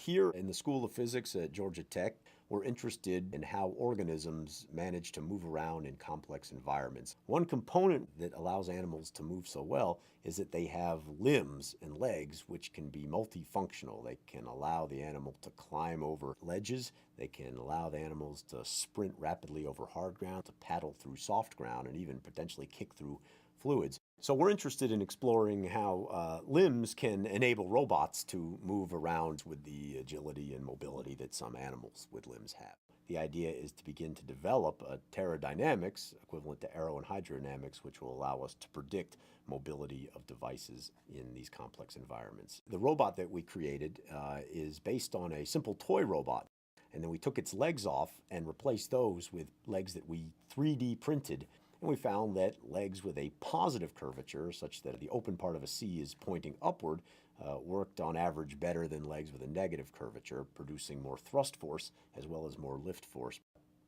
Here in the School of Physics at Georgia Tech, we're interested in how organisms manage to move around in complex environments. One component that allows animals to move so well is that they have limbs and legs which can be multifunctional. They can allow the animal to climb over ledges. They can allow the animals to sprint rapidly over hard ground, to paddle through soft ground, and even potentially kick through fluids. So we're interested in exploring how limbs can enable robots to move around with the agility and mobility that some animals with limbs have. The idea is to begin to develop a Terradynamics, equivalent to aero and hydrodynamics, which will allow us to predict mobility of devices in these complex environments. The robot that we created is based on a simple toy robot. And then we took its legs off and replaced those with legs that we 3D printed. And we found that legs with a positive curvature, such that the open part of a C is pointing upward, worked on average better than legs with a negative curvature, producing more thrust force as well as more lift force.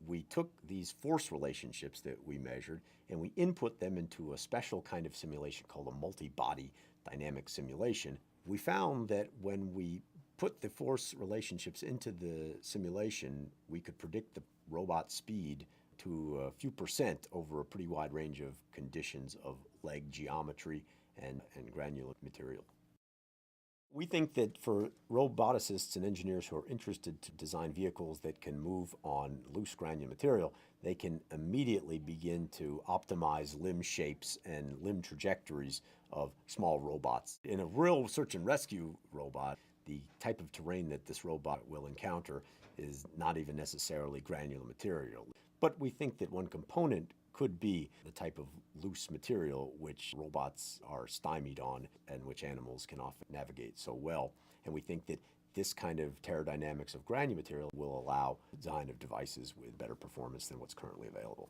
We took these force relationships that we measured and we input them into a special kind of simulation called a multi-body dynamic simulation. We found that when we put the force relationships into the simulation, we could predict the robot speed to a few percent over a pretty wide range of conditions of leg geometry and granular material. We think that for roboticists and engineers who are interested to design vehicles that can move on loose granular material, they can immediately begin to optimize limb shapes and limb trajectories of small robots. In a real search and rescue robot, the type of terrain that this robot will encounter is not even necessarily granular material. But we think that one component could be the type of loose material which robots are stymied on and which animals can often navigate so well. And we think that this kind of Terradynamics of granular material will allow design of devices with better performance than what's currently available.